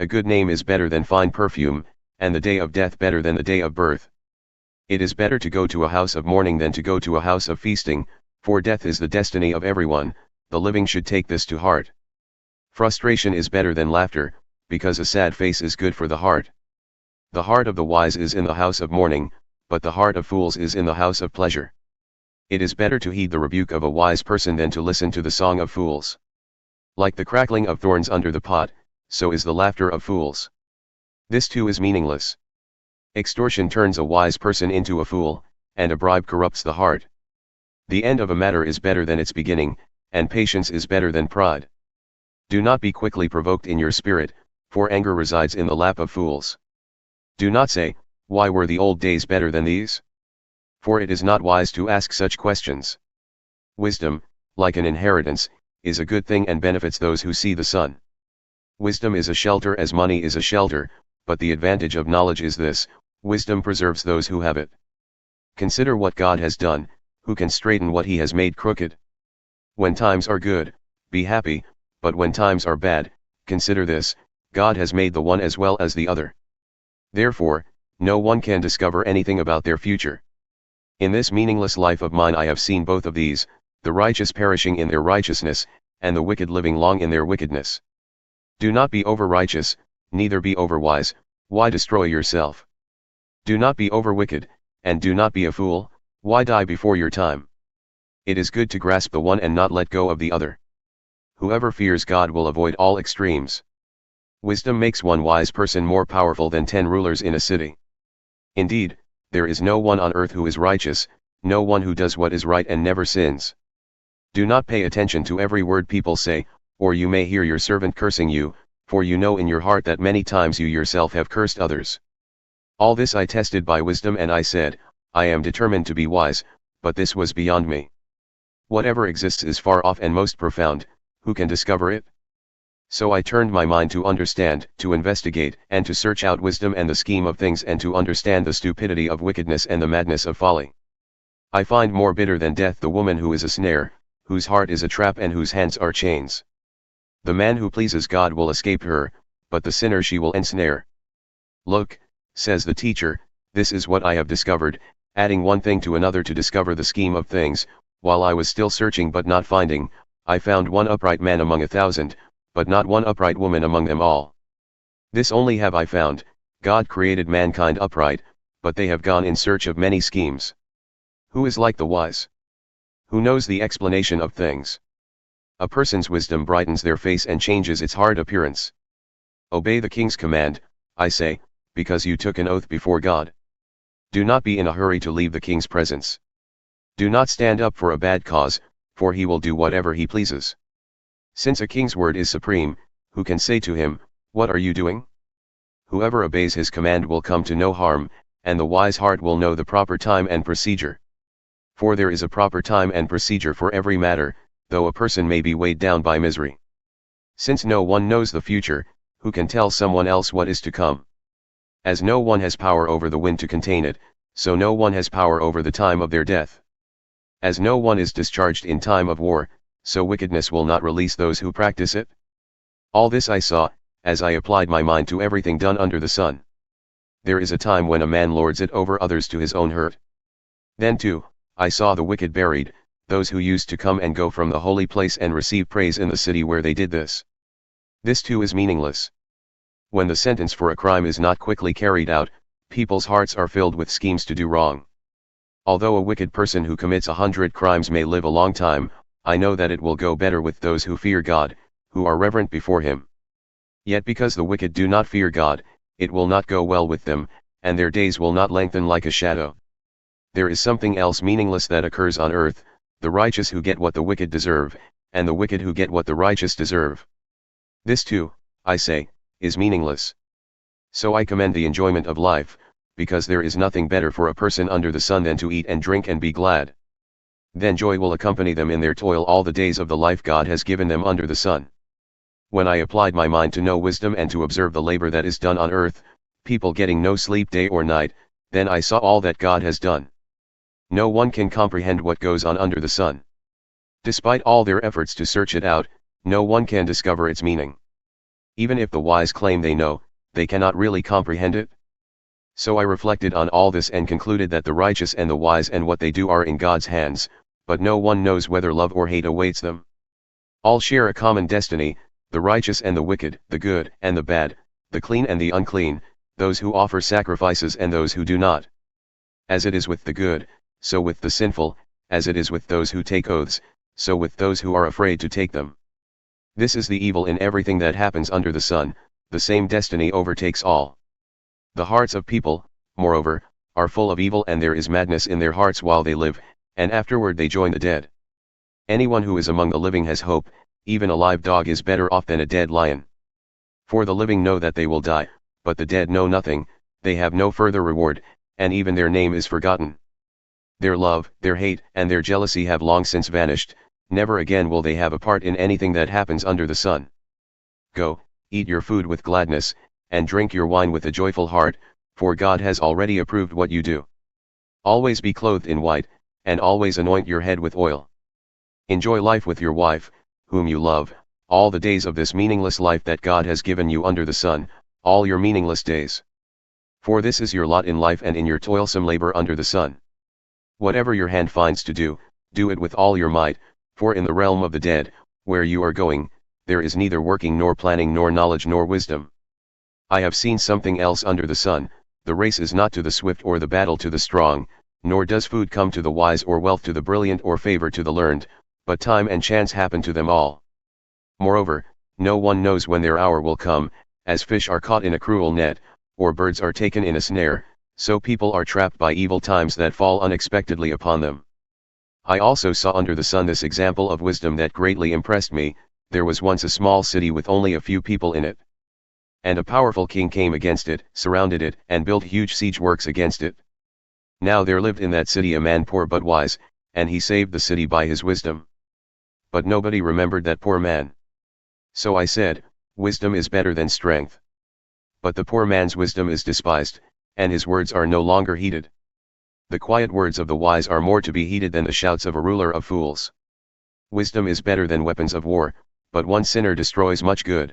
A good name is better than fine perfume, and the day of death better than the day of birth. It is better to go to a house of mourning than to go to a house of feasting, for death is the destiny of everyone. The living should take this to heart. Frustration is better than laughter, because a sad face is good for the heart. The heart of the wise is in the house of mourning, but the heart of fools is in the house of pleasure. It is better to heed the rebuke of a wise person than to listen to the song of fools. Like the crackling of thorns under the pot, so is the laughter of fools. This too is meaningless. Extortion turns a wise person into a fool, and a bribe corrupts the heart. The end of a matter is better than its beginning, and patience is better than pride. Do not be quickly provoked in your spirit, for anger resides in the lap of fools. Do not say, "Why were the old days better than these?" For it is not wise to ask such questions. Wisdom, like an inheritance, is a good thing and benefits those who see the sun. Wisdom is a shelter as money is a shelter, but the advantage of knowledge is this: wisdom preserves those who have it. Consider what God has done, who can straighten what he has made crooked? When times are good, be happy, but when times are bad, consider this: God has made the one as well as the other. Therefore, no one can discover anything about their future. In this meaningless life of mine I have seen both of these, the righteous perishing in their righteousness, and the wicked living long in their wickedness. Do not be overrighteous, neither be overwise. Why destroy yourself? Do not be overwicked, and do not be a fool. Why die before your time? It is good to grasp the one and not let go of the other. Whoever fears God will avoid all extremes. Wisdom makes one wise person more powerful than 10 rulers in a city. Indeed, there is no one on earth who is righteous, no one who does what is right and never sins. Do not pay attention to every word people say, or you may hear your servant cursing you, for you know in your heart that many times you yourself have cursed others. All this I tested by wisdom, and I said, I am determined to be wise, but this was beyond me. Whatever exists is far off and most profound, who can discover it? So I turned my mind to understand, to investigate, and to search out wisdom and the scheme of things, and to understand the stupidity of wickedness and the madness of folly. I find more bitter than death the woman who is a snare, whose heart is a trap and whose hands are chains. The man who pleases God will escape her, but the sinner she will ensnare. Look, says the teacher, this is what I have discovered, adding one thing to another to discover the scheme of things. While I was still searching but not finding, I found one upright man among 1,000, but not one upright woman among them all. This only have I found: God created mankind upright, but they have gone in search of many schemes. Who is like the wise? Who knows the explanation of things? A person's wisdom brightens their face and changes its hard appearance. Obey the king's command, I say, because you took an oath before God. Do not be in a hurry to leave the king's presence. Do not stand up for a bad cause, for he will do whatever he pleases. Since a king's word is supreme, who can say to him, "What are you doing?" Whoever obeys his command will come to no harm, and the wise heart will know the proper time and procedure. For there is a proper time and procedure for every matter, though a person may be weighed down by misery. Since no one knows the future, who can tell someone else what is to come? As no one has power over the wind to contain it, so no one has power over the time of their death. As no one is discharged in time of war, so wickedness will not release those who practice it. All this I saw, as I applied my mind to everything done under the sun. There is a time when a man lords it over others to his own hurt. Then too, I saw the wicked buried, those who used to come and go from the holy place and receive praise in the city where they did this. This too is meaningless. When the sentence for a crime is not quickly carried out, people's hearts are filled with schemes to do wrong. Although a wicked person who commits 100 crimes may live a long time, I know that it will go better with those who fear God, who are reverent before him. Yet because the wicked do not fear God, it will not go well with them, and their days will not lengthen like a shadow. There is something else meaningless that occurs on earth: the righteous who get what the wicked deserve, and the wicked who get what the righteous deserve. This too, I say, is meaningless. So I commend the enjoyment of life, because there is nothing better for a person under the sun than to eat and drink and be glad. Then joy will accompany them in their toil all the days of the life God has given them under the sun. When I applied my mind to know wisdom and to observe the labor that is done on earth, people getting no sleep day or night, then I saw all that God has done. No one can comprehend what goes on under the sun. Despite all their efforts to search it out, no one can discover its meaning. Even if the wise claim they know, they cannot really comprehend it. So I reflected on all this and concluded that the righteous and the wise and what they do are in God's hands, but no one knows whether love or hate awaits them. All share a common destiny, the righteous and the wicked, the good and the bad, the clean and the unclean, those who offer sacrifices and those who do not. As it is with the good, so with the sinful, as it is with those who take oaths, so with those who are afraid to take them. This is the evil in everything that happens under the sun, the same destiny overtakes all. The hearts of people, moreover, are full of evil, and there is madness in their hearts while they live, and afterward they join the dead. Anyone who is among the living has hope, even a live dog is better off than a dead lion. For the living know that they will die, but the dead know nothing, they have no further reward, and even their name is forgotten. Their love, their hate, and their jealousy have long since vanished, never again will they have a part in anything that happens under the sun. Go, eat your food with gladness, and drink your wine with a joyful heart, for God has already approved what you do. Always be clothed in white, and always anoint your head with oil. Enjoy life with your wife, whom you love, all the days of this meaningless life that God has given you under the sun, all your meaningless days. For this is your lot in life and in your toilsome labor under the sun. Whatever your hand finds to do, do it with all your might, for in the realm of the dead, where you are going, there is neither working nor planning nor knowledge nor wisdom. I have seen something else under the sun, the race is not to the swift or the battle to the strong, nor does food come to the wise or wealth to the brilliant or favor to the learned, but time and chance happen to them all. Moreover, no one knows when their hour will come, as fish are caught in a cruel net, or birds are taken in a snare, so people are trapped by evil times that fall unexpectedly upon them. I also saw under the sun this example of wisdom that greatly impressed me. There was once a small city with only a few people in it. And a powerful king came against it, surrounded it, and built huge siege works against it. Now there lived in that city a man poor but wise, and he saved the city by his wisdom. But nobody remembered that poor man. So I said, wisdom is better than strength. But the poor man's wisdom is despised, and his words are no longer heeded. The quiet words of the wise are more to be heeded than the shouts of a ruler of fools. Wisdom is better than weapons of war, but one sinner destroys much good.